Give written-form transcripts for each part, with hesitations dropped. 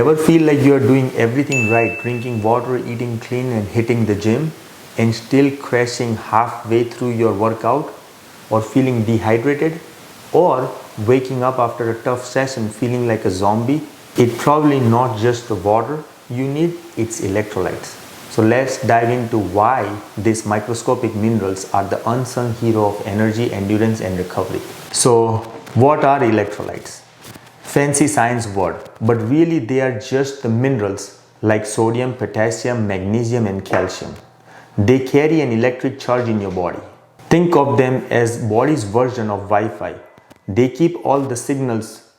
Ever feel like you are doing everything right, drinking water, eating clean and hitting the gym, and still crashing halfway through your workout, or feeling dehydrated, or waking up after a tough session feeling like a zombie? It's probably not just the water you need, it's electrolytes. So let's dive into why these microscopic minerals are the unsung hero of energy, endurance and recovery. So what are electrolytes? Fancy science word, but really they are just the minerals like sodium, potassium, magnesium and calcium. They carry an electric charge in your body. Think of them as body's version of Wi-Fi. They keep all the signals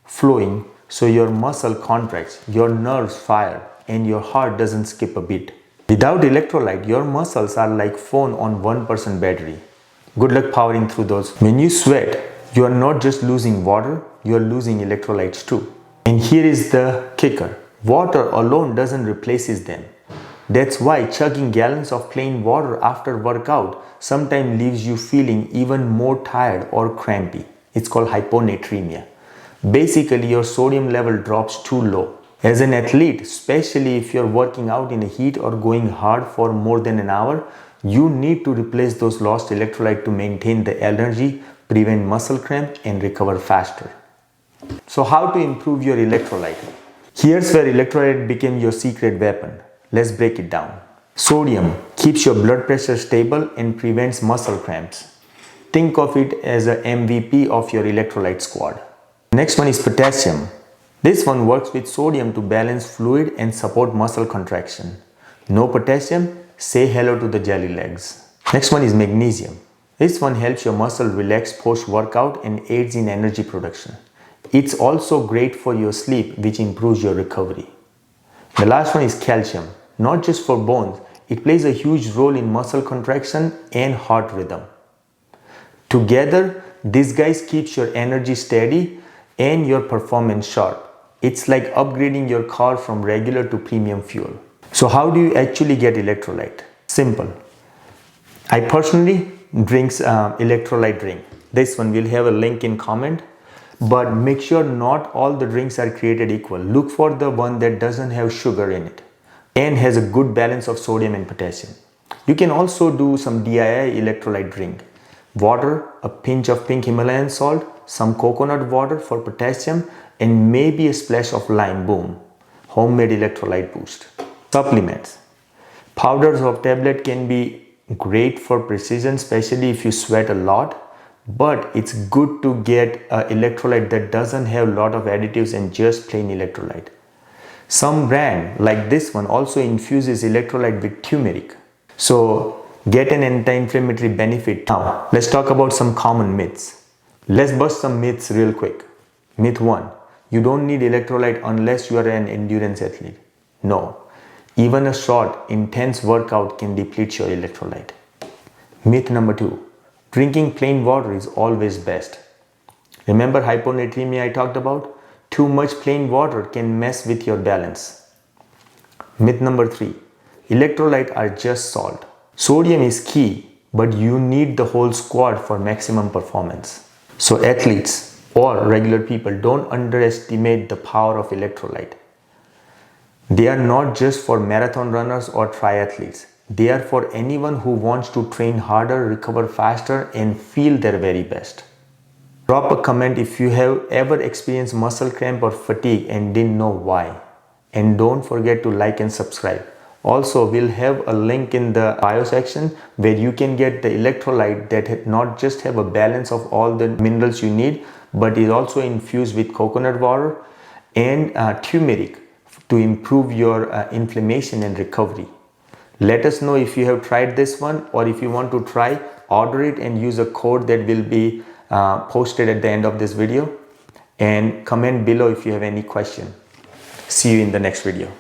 flowing so your muscle contracts, your nerves fire and your heart doesn't skip a beat. Without electrolyte, your muscles are like phone on 1% battery. Good luck powering through those. When you sweat, you are not just losing water, you are losing electrolytes too. And here is the kicker. Water alone doesn't replace them. That's why chugging gallons of plain water after workout sometimes leaves you feeling even more tired or crampy. It's called hyponatremia. Basically, your sodium level drops too low. As an athlete, especially if you're working out in the heat or going hard for more than an hour, you need to replace those lost electrolytes to maintain the energy, prevent muscle cramp and recover faster. So how to improve your electrolyte? Here's where electrolyte became your secret weapon. Let's break it down. Sodium keeps your blood pressure stable and prevents muscle cramps. Think of it as a MVP of your electrolyte squad. Next one is potassium. This one works with sodium to balance fluid and support muscle contraction. No potassium? Say hello to the jelly legs. Next one is magnesium. This one helps your muscle relax post-workout and aids in energy production. It's also great for your sleep, which improves your recovery. The last one is calcium. Not just for bones, it plays a huge role in muscle contraction and heart rhythm. Together, these guys keeps your energy steady and your performance sharp. It's like upgrading your car from regular to premium fuel. So how do you actually get electrolyte? Simple. I personally drink electrolyte drink. This one will have a link in comment, but make sure not all the drinks are created equal. Look for the one that doesn't have sugar in it and has a good balance of sodium and potassium. You can also do some DIY electrolyte drink. Water, a pinch of pink Himalayan salt, some coconut water for potassium, and maybe a splash of lime. Boom. Homemade electrolyte boost. Supplements. Powders or tablet can be great for precision, especially if you sweat a lot, but it's good to get an electrolyte that doesn't have a lot of additives and just plain electrolyte. Some brand like this one also infuses electrolyte with turmeric. So get an anti-inflammatory benefit. Now let's talk about some common myths. Let's bust some myths real quick. Myth 1. You don't need electrolyte unless you are an endurance athlete. No. Even a short, intense workout can deplete your electrolyte. Myth number 2. Drinking plain water is always best. Remember hyponatremia I talked about? Too much plain water can mess with your balance. Myth number 3. Electrolytes are just salt. Sodium is key, but you need the whole squad for maximum performance. So athletes or regular people, don't underestimate the power of electrolyte. They are not just for marathon runners or triathletes. They are for anyone who wants to train harder, recover faster, and feel their very best. Drop a comment if you have ever experienced muscle cramp or fatigue and didn't know why. And don't forget to like and subscribe. Also, we'll have a link in the bio section where you can get the electrolyte that not just have a balance of all the minerals you need, but is also infused with coconut water and turmeric to improve your inflammation and recovery. Let us know if you have tried this one, or if you want to try, order it and use a code that will be posted at the end of this video, and comment below if you have any question. See you in the next video.